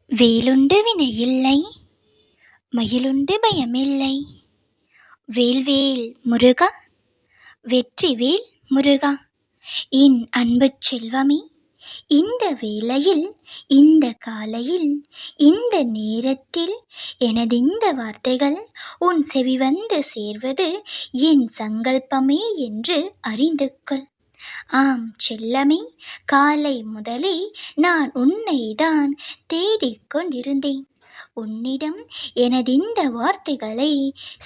வேலுண்டு வினையில்லை, மயிலுண்டு பயமில்லை. வேல்வேல் முருகா, வெற்றிவேல் முருகா. என் அன்புச் செல்வமே, இந்த வேளையில், இந்த காலையில், இந்த நேரத்தில் எனதிந்த வார்த்தைகள் உன் செவி வந்து சேர்வது என் சங்கல்பமே என்று அறிந்து கொள். ஆம் செல்லமே, காலை முதலே நான் உன்னைதான் தேடிக்கொண்டிருந்தேன். உன்னிடம் எனதிந்த வார்த்தைகளை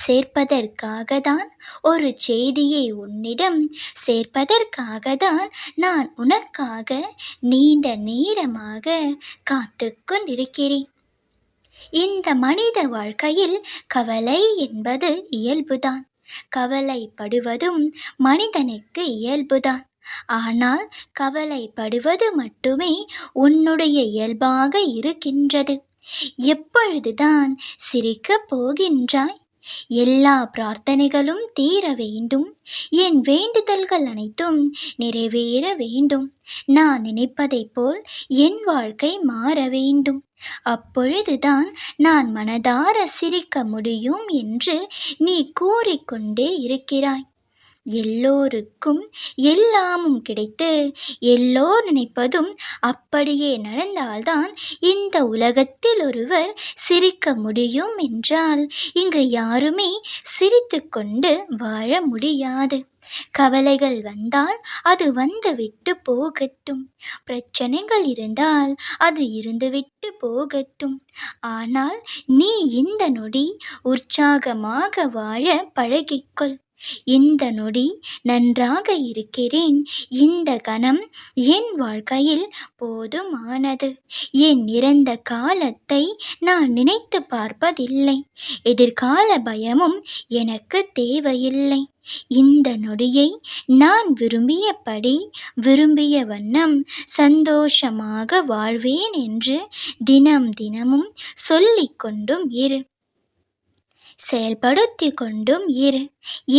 சேர்ப்பதற்காகத்தான், ஒரு செய்தியை உன்னிடம் சேர்ப்பதற்காகத்தான் நான் உனக்காக நீண்ட நேரமாக காத்து கொண்டிருக்கிறேன். இந்த மனித வாழ்க்கையில் கவலை என்பது இயல்புதான். கவலைப்படுவதும் மனிதனுக்கு இயல்புதான். ஆனால் கவலைப்படுவது மட்டுமே உன்னுடைய இயல்பாக இருக்கின்றது. எப்பொழுதுதான் சிரிக்கப் போகின்றாய்? எல்லா பிரார்த்தனைகளும் தீர வேண்டும். என் வேண்டுதல்கள் அனைத்தும் நிறைவேற வேண்டும். நான் நினைப்பதைப் போல் என் வாழ்க்கை மாற வேண்டும். அப்பொழுதுதான் நான் மனதார சிரிக்க முடியும் என்று நீ கூறிக்கொண்டே இருக்கிறாய். எல்லோருக்கும் எல்லாமும் கிடைத்து எல்லோர் நினைப்பதும் அப்படியே நடந்தால்தான் இந்த உலகத்தில் ஒருவர் சிரிக்க முடியும் என்றால், இங்கு யாருமே சிரித்து கொண்டு வாழ முடியாது. கவலைகள் வந்தால் அது வந்துவிட்டு போகட்டும். பிரச்சனைகள் இருந்தால் அது இருந்துவிட்டு போகட்டும். ஆனால் நீ இந்த நொடி உற்சாகமாக வாழ பழகிக்கொள். இந்த நொடி நன்றாக இருக்கிறேன், இந்த கணம் என் வாழ்க்கையில் போதுமானது. என் இறந்த காலத்தை நான் நினைத்து பார்ப்பதில்லை. எதிர்கால பயமும் எனக்கு தேவையில்லை. இந்த நொடியை நான் விரும்பியபடி, விரும்பிய வண்ணம் சந்தோஷமாக வாழ்வேன் என்று தினம் தினமும் சொல்லிக் கொண்டும் இரு, செயல்படுத்தி கொண்டும் இரு.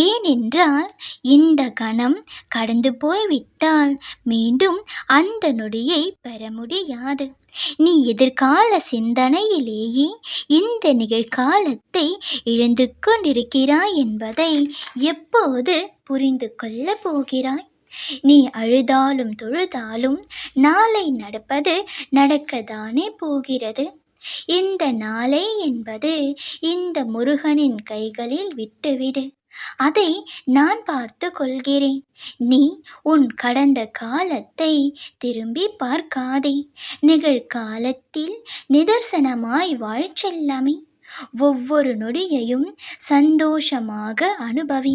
ஏனென்றால் இந்த கணம் கடந்து போய்விட்டால் மீண்டும் அந்த நொடியை பெற முடியாது. நீ எதிர்கால சிந்தனையிலேயே இந்த நிகழ்காலத்தை இழந்து கொண்டிருக்கிறாய் என்பதை எப்போது புரிந்து கொள்ளப் போகிறாய்? நீ அழுதாலும் தொழுதாலும் நாளை நடப்பது நடக்கத்தானே போகிறது. இந்த நாளை என்பது இந்த முருகனின் கைகளில் விட்டுவிடு. அதை நான் பார்த்து கொள்கிறேன். நீ உன் கடந்த காலத்தை திரும்பி பார்க்காதே. நிகழ்காலத்தில் நிதர்சனமாய் வாழ் செல்லமே. ஒவ்வொரு நொடியையும் சந்தோஷமாக அனுபவி.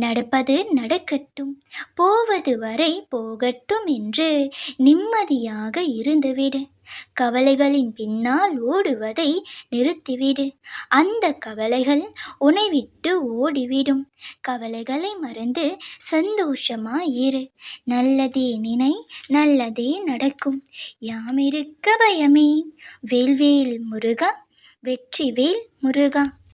நடப்பது நடக்கட்டும், போவது வரை போகட்டும் என்று நிம்மதியாக இருந்துவிடு. கவலைகளின் பின்னால் ஓடுவதை நிறுத்திவிடு. அந்த கவலைகள் உன்னை விட்டு ஓடிவிடும். கவலைகளை மறந்து சந்தோஷமாயிரு. நல்லதே நினை, நல்லதே நடக்கும். யாமிருக்க பயமே. வேல்வேல் முருகா, வெற்றிவேல் முருகா.